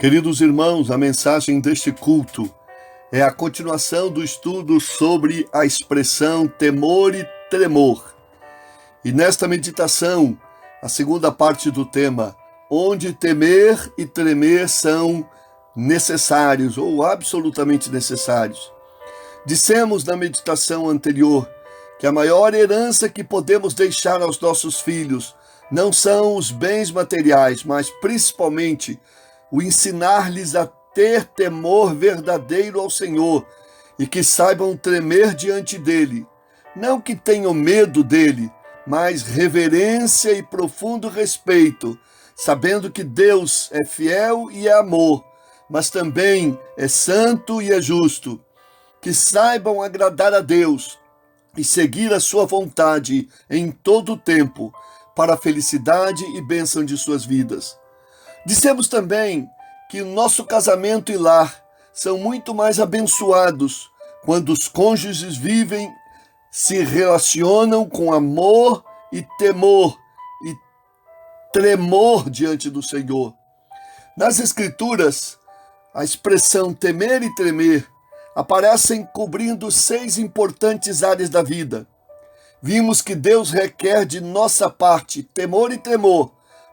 Queridos irmãos, a mensagem deste culto é a continuação do estudo sobre a expressão temor e tremor. E nesta meditação, a segunda parte do tema, onde temer e tremer são necessários ou absolutamente necessários. Dissemos na meditação anterior que a maior herança que podemos deixar aos nossos filhos não são os bens materiais, mas principalmente o ensinar-lhes a ter temor verdadeiro ao Senhor e que saibam tremer diante dele. Não que tenham medo dele, mas reverência e profundo respeito, sabendo que Deus é fiel e é amor, mas também é santo e é justo. Que saibam agradar a Deus e seguir a sua vontade em todo o tempo, para a felicidade e bênção de suas vidas. Dissemos também que nosso casamento e lar são muito mais abençoados quando os cônjuges vivem, se relacionam com amor e temor e tremor diante do Senhor. Nas Escrituras, a expressão temer e tremer aparecem cobrindo 6 importantes áreas da vida. Vimos que Deus requer de nossa parte temor e tremor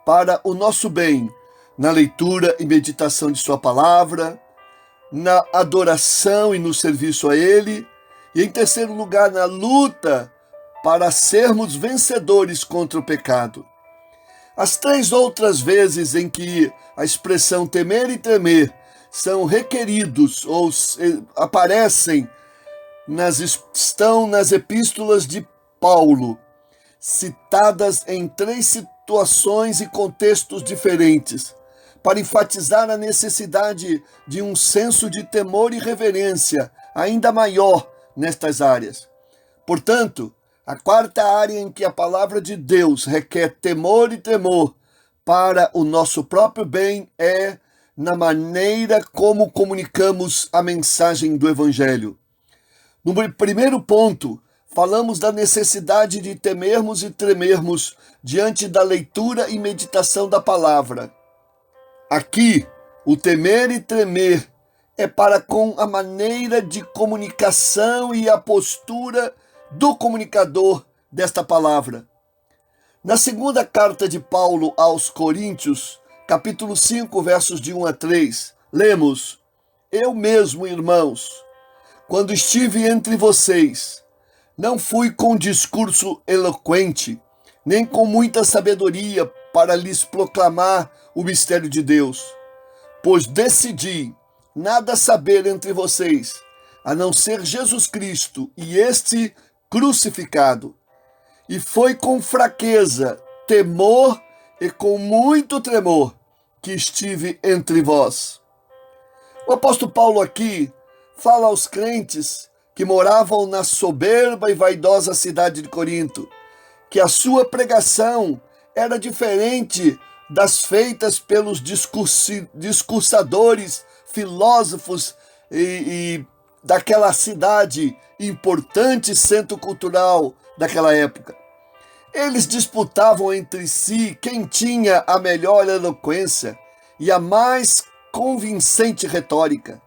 para o nosso bem, na leitura e meditação de sua palavra, na adoração e no serviço a Ele, e em terceiro lugar, na luta para sermos vencedores contra o pecado. As 3 outras vezes em que a expressão temer e tremer são requeridos ou aparecem, estão nas epístolas de Paulo, citadas em 3 situações e contextos diferentes, para enfatizar a necessidade de um senso de temor e reverência ainda maior nestas áreas. Portanto, a 4ª área em que a palavra de Deus requer temor e tremor para o nosso próprio bem é na maneira como comunicamos a mensagem do Evangelho. No primeiro ponto, falamos da necessidade de temermos e tremermos diante da leitura e meditação da palavra. Aqui, o temer e tremer é para com a maneira de comunicação e a postura do comunicador desta palavra. Na segunda carta de Paulo aos Coríntios, capítulo 5, versos de 1 a 3, lemos: Eu mesmo, irmãos, quando estive entre vocês, não fui com discurso eloquente, nem com muita sabedoria para lhes proclamar o mistério de Deus, pois decidi nada saber entre vocês, a não ser Jesus Cristo e este crucificado. E foi com fraqueza, temor e com muito tremor que estive entre vós. O apóstolo Paulo aqui fala aos crentes que moravam na soberba e vaidosa cidade de Corinto, que a sua pregação era diferente das feitas pelos discursadores, filósofos e daquela cidade, importante centro cultural daquela época. Eles disputavam entre si quem tinha a melhor eloquência e a mais convincente retórica.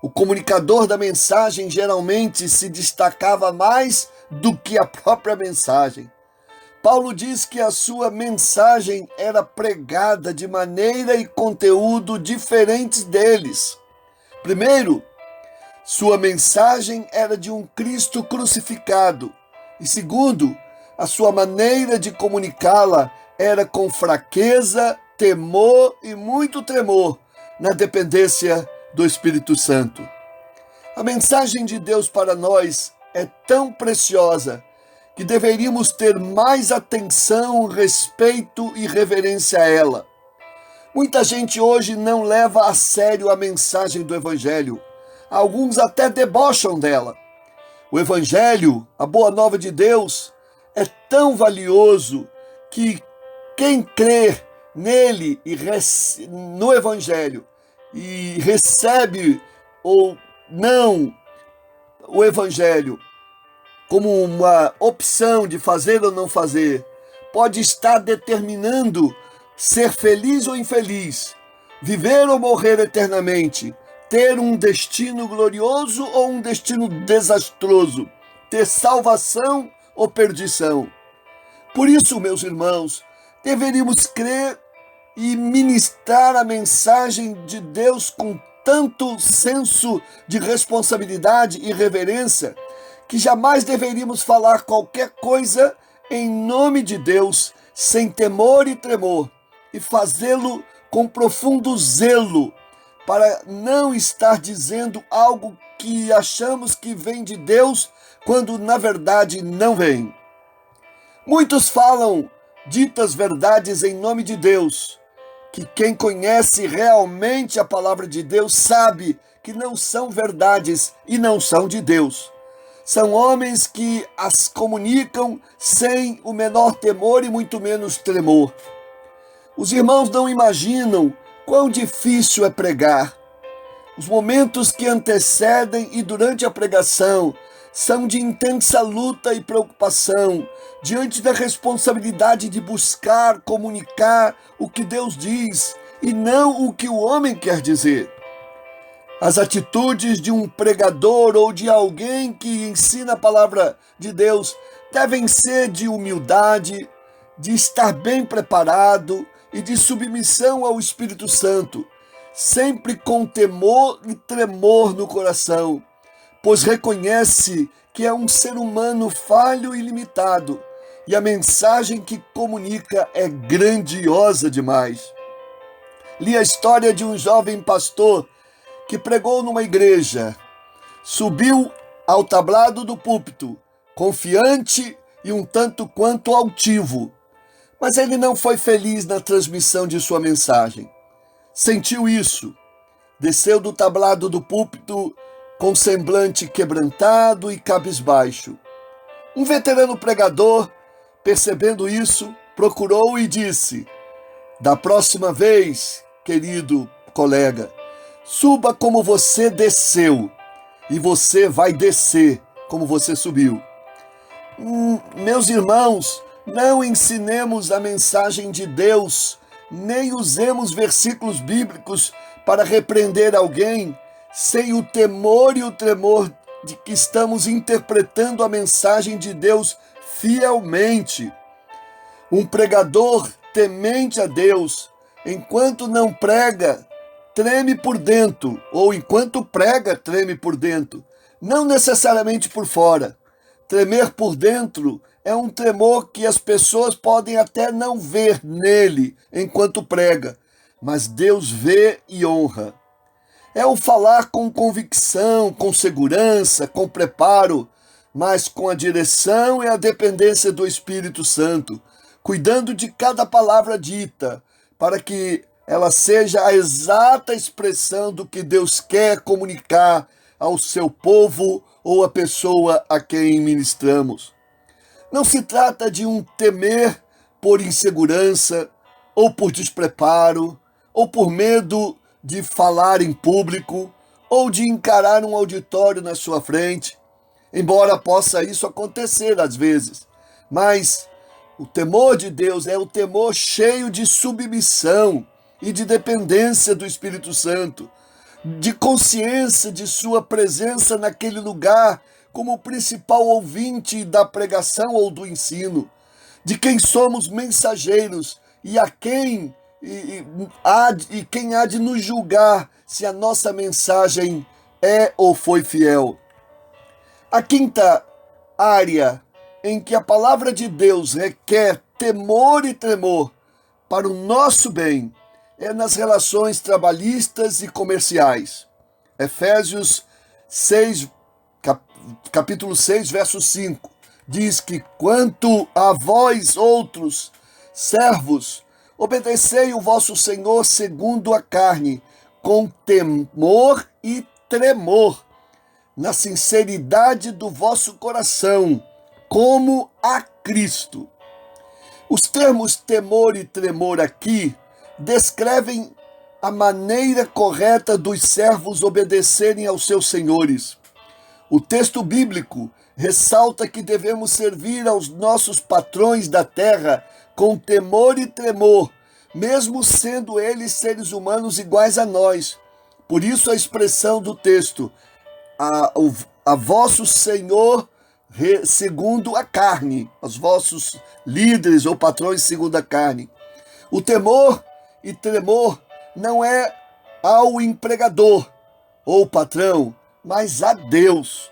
O comunicador da mensagem geralmente se destacava mais do que a própria mensagem. Paulo diz que a sua mensagem era pregada de maneira e conteúdo diferentes deles. Primeiro, sua mensagem era de um Cristo crucificado. E segundo, a sua maneira de comunicá-la era com fraqueza, temor e muito tremor, na dependência do Espírito Santo. A mensagem de Deus para nós é tão preciosa que deveríamos ter mais atenção, respeito e reverência a ela. Muita gente hoje não leva a sério a mensagem do Evangelho. Alguns até debocham dela. O Evangelho, a boa nova de Deus, é tão valioso que quem crer nele e no Evangelho e recebe ou não o Evangelho como uma opção de fazer ou não fazer, pode estar determinando ser feliz ou infeliz, viver ou morrer eternamente, ter um destino glorioso ou um destino desastroso, ter salvação ou perdição. Por isso, meus irmãos, deveríamos crer e ministrar a mensagem de Deus com tanto senso de responsabilidade e reverência, que jamais deveríamos falar qualquer coisa em nome de Deus, sem temor e tremor, e fazê-lo com profundo zelo, para não estar dizendo algo que achamos que vem de Deus, quando na verdade não vem. Muitos falam ditas verdades em nome de Deus, que quem conhece realmente a palavra de Deus sabe que não são verdades e não são de Deus. São homens que as comunicam sem o menor temor e muito menos tremor. Os irmãos não imaginam quão difícil é pregar. Os momentos que antecedem e durante a pregação são de intensa luta e preocupação, diante da responsabilidade de buscar comunicar o que Deus diz e não o que o homem quer dizer. As atitudes de um pregador ou de alguém que ensina a palavra de Deus devem ser de humildade, de estar bem preparado e de submissão ao Espírito Santo, sempre com temor e tremor no coração, pois reconhece que é um ser humano falho e limitado, e a mensagem que comunica é grandiosa demais. Li a história de um jovem pastor que pregou numa igreja. Subiu ao tablado do púlpito, confiante e um tanto quanto altivo, mas ele não foi feliz na transmissão de sua mensagem. Sentiu isso, desceu do tablado do púlpito com semblante quebrantado e cabisbaixo. Um veterano pregador, percebendo isso, procurou e disse: "Da próxima vez, querido colega, suba como você desceu, e você vai descer como você subiu." Meus irmãos, não ensinemos a mensagem de Deus, nem usemos versículos bíblicos para repreender alguém, sem o temor e o tremor de que estamos interpretando a mensagem de Deus fielmente. Um pregador temente a Deus, enquanto não prega, treme por dentro, ou enquanto prega, treme por dentro, não necessariamente por fora. Tremer por dentro é um tremor que as pessoas podem até não ver nele enquanto prega, mas Deus vê e honra. É o falar com convicção, com segurança, com preparo, mas com a direção e a dependência do Espírito Santo, cuidando de cada palavra dita, para que ela seja a exata expressão do que Deus quer comunicar ao seu povo ou à pessoa a quem ministramos. Não se trata de um temer por insegurança, ou por despreparo, ou por medo de falar em público, ou de encarar um auditório na sua frente, embora possa isso acontecer às vezes. Mas o temor de Deus é o temor cheio de submissão e de dependência do Espírito Santo, de consciência de sua presença naquele lugar como o principal ouvinte da pregação ou do ensino, de quem somos mensageiros e a quem quem há de nos julgar se a nossa mensagem é ou foi fiel. A quinta área em que a palavra de Deus requer temor e tremor para o nosso bem é nas relações trabalhistas e comerciais. Efésios 6, capítulo 6, verso 5, diz que: "Quanto a vós outros, servos, obedecei o vosso Senhor segundo a carne, com temor e tremor, na sinceridade do vosso coração, como a Cristo." Os termos temor e tremor aqui descrevem a maneira correta dos servos obedecerem aos seus senhores. O texto bíblico ressalta que devemos servir aos nossos patrões da terra com temor e tremor, mesmo sendo eles seres humanos iguais a nós. Por isso a expressão do texto, a vosso Senhor segundo a carne, os vossos líderes ou patrões segundo a carne. O temor e tremor não é ao empregador ou patrão, mas a Deus.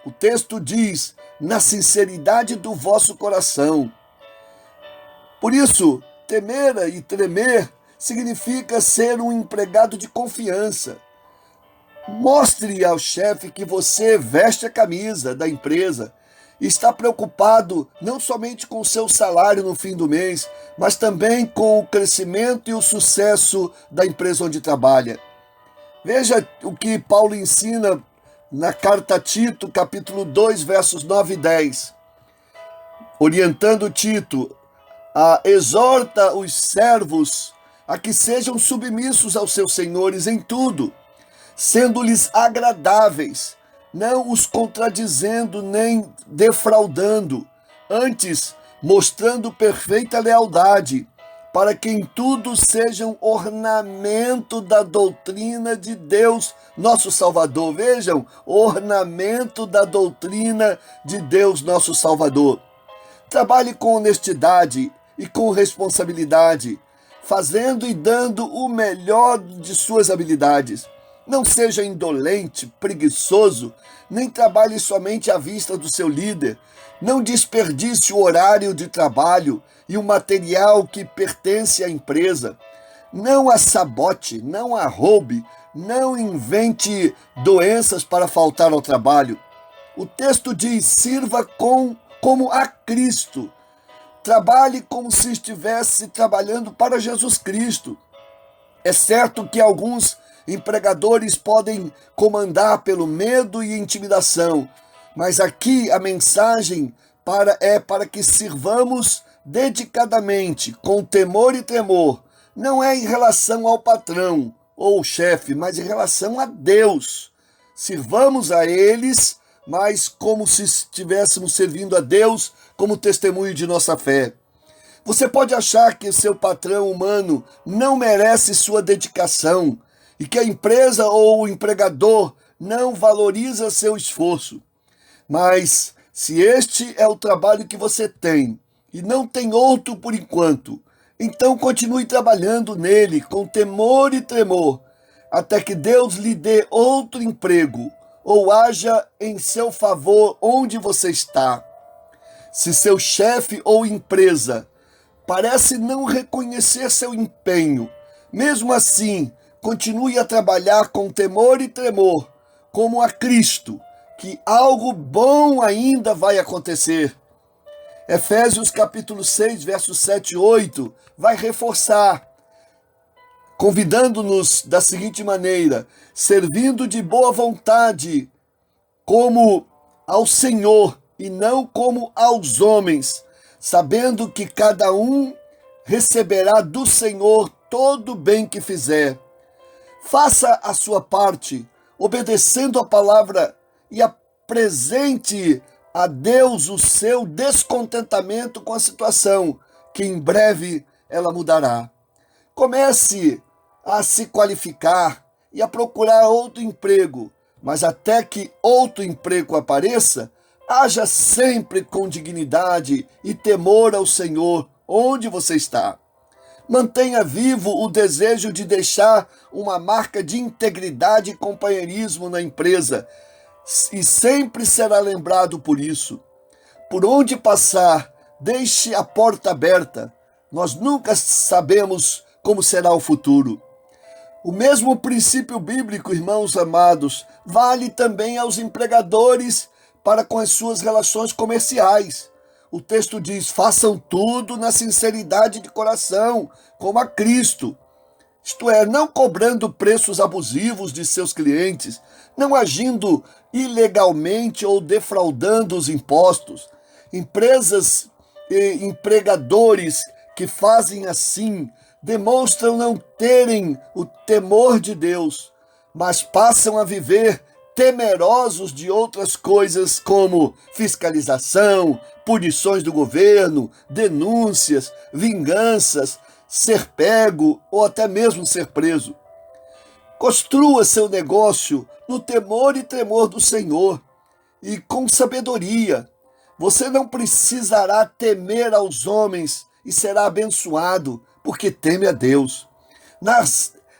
O texto diz, na sinceridade do vosso coração. Por isso, temer e tremer significa ser um empregado de confiança. Mostre ao chefe que você veste a camisa da empresa e está preocupado não somente com o seu salário no fim do mês, mas também com o crescimento e o sucesso da empresa onde trabalha. Veja o que Paulo ensina na carta a Tito, capítulo 2, versos 9 e 10. Orientando Tito, exorta os servos a que sejam submissos aos seus senhores em tudo, sendo-lhes agradáveis, não os contradizendo nem defraudando, antes mostrando perfeita lealdade, para que em tudo sejam ornamento da doutrina de Deus, nosso Salvador. Vejam, ornamento da doutrina de Deus, nosso Salvador. Trabalhe com honestidade e com responsabilidade, fazendo e dando o melhor de suas habilidades. Não seja indolente, preguiçoso, nem trabalhe somente à vista do seu líder. Não desperdice o horário de trabalho e o material que pertence à empresa. Não a sabote, não a roube, não invente doenças para faltar ao trabalho. O texto diz, sirva como a Cristo. Trabalhe como se estivesse trabalhando para Jesus Cristo. É certo que alguns empregadores podem comandar pelo medo e intimidação, mas aqui a mensagem é para que sirvamos dedicadamente, com temor e tremor. Não é em relação ao patrão ou chefe, mas em relação a Deus. Sirvamos a eles, mas como se estivéssemos servindo a Deus como testemunho de nossa fé. Você pode achar que seu patrão humano não merece sua dedicação e que a empresa ou o empregador não valoriza seu esforço. Mas se este é o trabalho que você tem e não tem outro por enquanto, então continue trabalhando nele com temor e tremor, até que Deus lhe dê outro emprego ou haja em seu favor onde você está. Se seu chefe ou empresa parece não reconhecer seu empenho, mesmo assim, continue a trabalhar com temor e tremor, como a Cristo, que algo bom ainda vai acontecer. Efésios capítulo 6, versos 7 e 8, vai reforçar, convidando-nos da seguinte maneira, servindo de boa vontade, como ao Senhor e não como aos homens, sabendo que cada um receberá do Senhor todo o bem que fizer. Faça a sua parte, obedecendo a palavra, e apresente a Deus o seu descontentamento com a situação, que em breve ela mudará. Comece a se qualificar e a procurar outro emprego, mas até que outro emprego apareça, haja sempre com dignidade e temor ao Senhor onde você está. Mantenha vivo o desejo de deixar uma marca de integridade e companheirismo na empresa, e sempre será lembrado por isso. Por onde passar, deixe a porta aberta. Nós nunca sabemos como será o futuro. O mesmo princípio bíblico, irmãos amados, vale também aos empregadores para com as suas relações comerciais. O texto diz, façam tudo na sinceridade de coração, como a Cristo. Isto é, não cobrando preços abusivos de seus clientes, não agindo ilegalmente ou defraudando os impostos. Empresas e empregadores que fazem assim demonstram não terem o temor de Deus, mas passam a viver temerosos de outras coisas como fiscalização, punições do governo, denúncias, vinganças, ser pego ou até mesmo ser preso. Construa seu negócio no temor e tremor do Senhor e com sabedoria. Você não precisará temer aos homens e será abençoado, porque teme a Deus.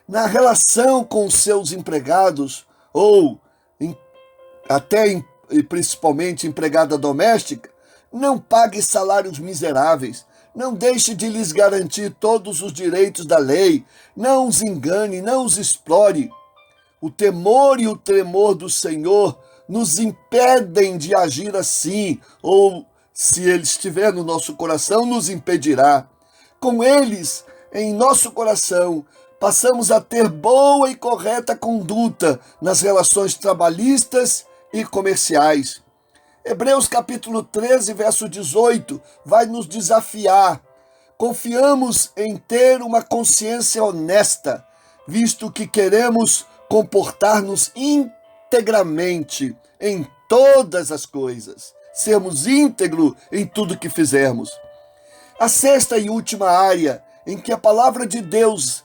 Na relação com seus empregados, ou até e principalmente empregada doméstica, não pague salários miseráveis. Não deixe de lhes garantir todos os direitos da lei. Não os engane, não os explore. O temor e o tremor do Senhor nos impedem de agir assim, ou, se ele estiver no nosso coração, nos impedirá. Com eles em nosso coração, passamos a ter boa e correta conduta nas relações trabalhistas e comerciais. Hebreus capítulo 13, verso 18, vai nos desafiar. Confiamos em ter uma consciência honesta, visto que queremos comportar-nos integramente em todas as coisas, sermos íntegros em tudo que fizermos. A sexta e última área em que a palavra de Deus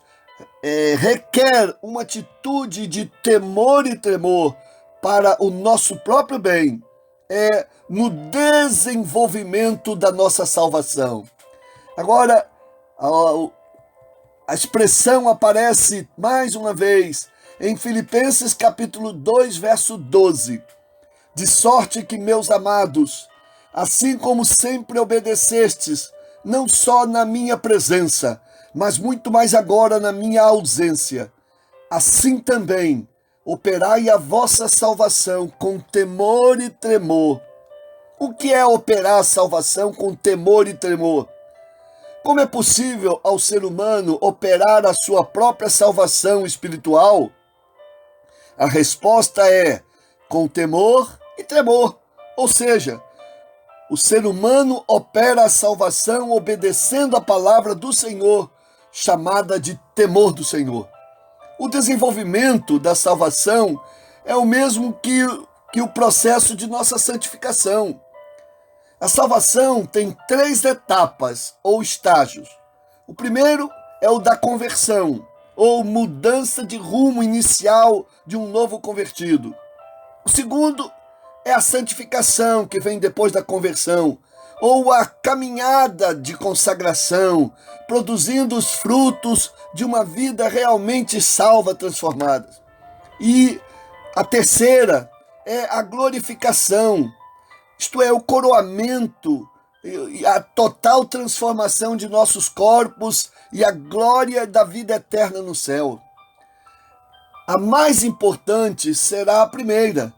requer uma atitude de temor e tremor para o nosso próprio bem, é no desenvolvimento da nossa salvação. Agora, a expressão aparece mais uma vez em Filipenses capítulo 2, verso 12. De sorte que, meus amados, assim como sempre obedecestes, não só na minha presença, mas muito mais agora na minha ausência, assim também operai a vossa salvação com temor e tremor. O que é operar a salvação com temor e tremor? Como é possível ao ser humano operar a sua própria salvação espiritual? A resposta é com temor e tremor. Ou seja, o ser humano opera a salvação obedecendo a palavra do Senhor, chamada de temor do Senhor. O desenvolvimento da salvação é o mesmo que o processo de nossa santificação. A salvação tem 3 etapas ou estágios. O primeiro é o da conversão, ou mudança de rumo inicial de um novo convertido. O segundo é a santificação, que vem depois da conversão, ou a caminhada de consagração, produzindo os frutos de uma vida realmente salva, transformada. E a terceira é a glorificação, isto é, o coroamento, a total transformação de nossos corpos e a glória da vida eterna no céu. A mais importante será a primeira,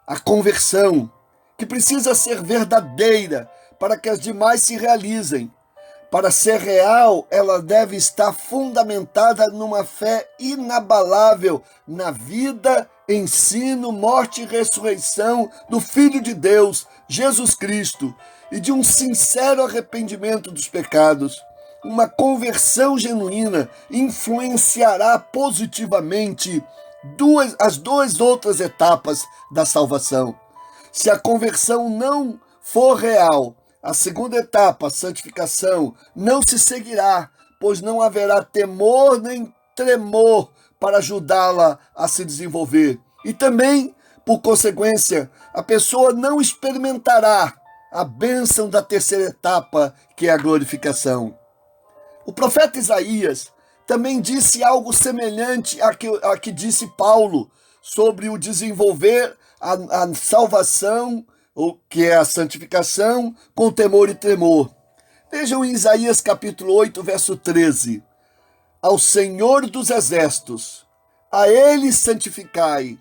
a conversão, que precisa ser verdadeira para que as demais se realizem. Para ser real, ela deve estar fundamentada numa fé inabalável na vida, ensino, morte e ressurreição do Filho de Deus, Jesus Cristo, e de um sincero arrependimento dos pecados. Uma conversão genuína influenciará positivamente as 2 outras etapas da salvação. Se a conversão não for real, a segunda etapa, a santificação, não se seguirá, pois não haverá temor nem tremor para ajudá-la a se desenvolver. E também, por consequência, a pessoa não experimentará a bênção da terceira etapa, que é a glorificação. O profeta Isaías também disse algo semelhante a que disse Paulo sobre o desenvolver a salvação, ou que é a santificação, com temor e tremor. Vejam em Isaías capítulo 8, verso 13. Ao Senhor dos exércitos, a Ele santificai,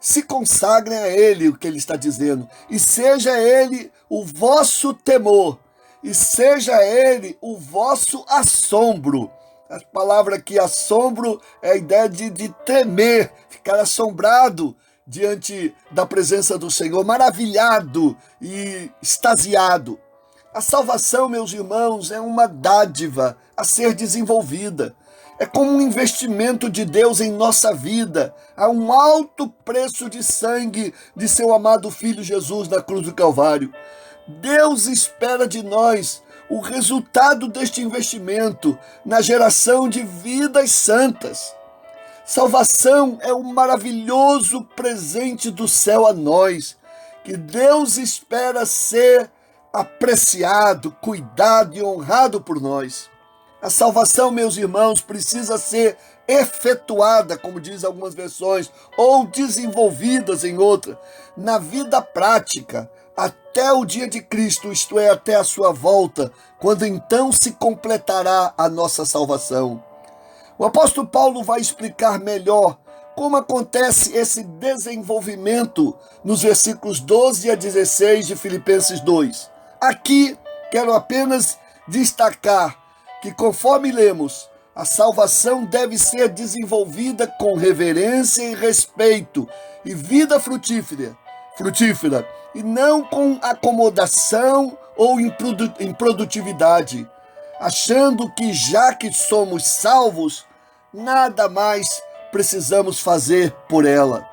se consagrem a Ele, o que Ele está dizendo, e seja Ele o vosso temor, e seja Ele o vosso assombro. A palavra aqui, assombro, é a ideia de tremer, ficar assombrado diante da presença do Senhor, maravilhado e extasiado. A salvação, meus irmãos, é uma dádiva a ser desenvolvida. É como um investimento de Deus em nossa vida, a um alto preço de sangue de seu amado Filho Jesus na cruz do Calvário. Deus espera de nós o resultado deste investimento na geração de vidas santas. Salvação é um maravilhoso presente do céu a nós, que Deus espera ser apreciado, cuidado e honrado por nós. A salvação, meus irmãos, precisa ser efetuada, como diz algumas versões, ou desenvolvidas em outra, na vida prática, até o dia de Cristo, isto é, até a sua volta, quando então se completará a nossa salvação. O apóstolo Paulo vai explicar melhor como acontece esse desenvolvimento nos versículos 12 a 16 de Filipenses 2. Aqui quero apenas destacar que, conforme lemos, a salvação deve ser desenvolvida com reverência e respeito e vida frutífera, e não com acomodação ou improdutividade, achando que já que somos salvos, nada mais precisamos fazer por ela.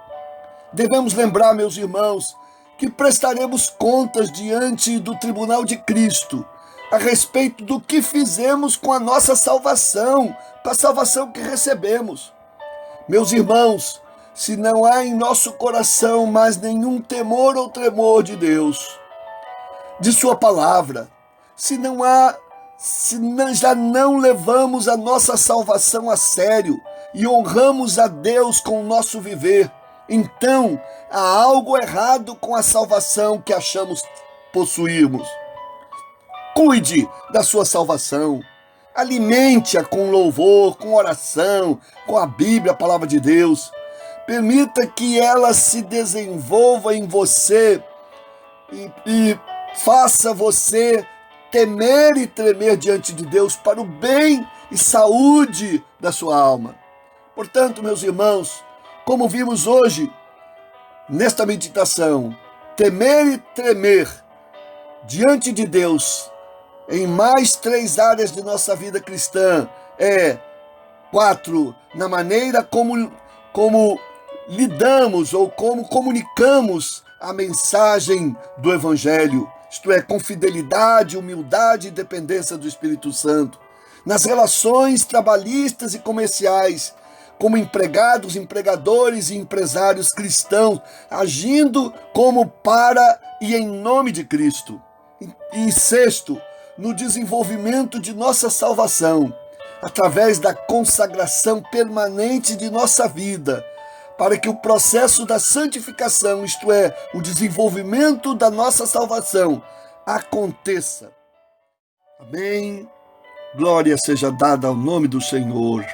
Devemos lembrar, meus irmãos, que prestaremos contas diante do tribunal de Cristo a respeito do que fizemos com a nossa salvação, com a salvação que recebemos. Meus irmãos, se não há em nosso coração mais nenhum temor ou tremor de Deus, de sua palavra, se já não levamos a nossa salvação a sério e honramos a Deus com o nosso viver, então há algo errado com a salvação que achamos possuirmos. Cuide da sua salvação, alimente-a com louvor, com oração, com a Bíblia, a palavra de Deus. Permita que ela se desenvolva em você e faça você temer e tremer diante de Deus para o bem e saúde da sua alma. Portanto, meus irmãos, como vimos hoje nesta meditação, temer e tremer diante de Deus em mais 3 áreas de nossa vida cristã 4, na maneira como lidamos ou como comunicamos a mensagem do Evangelho, isto é, com fidelidade, humildade e dependência do Espírito Santo. Nas relações trabalhistas e comerciais, como empregados, empregadores e empresários cristãos, agindo como para e em nome de Cristo. E 6, no desenvolvimento de nossa salvação, através da consagração permanente de nossa vida, para que o processo da santificação, isto é, o desenvolvimento da nossa salvação, aconteça. Amém. Glória seja dada ao nome do Senhor.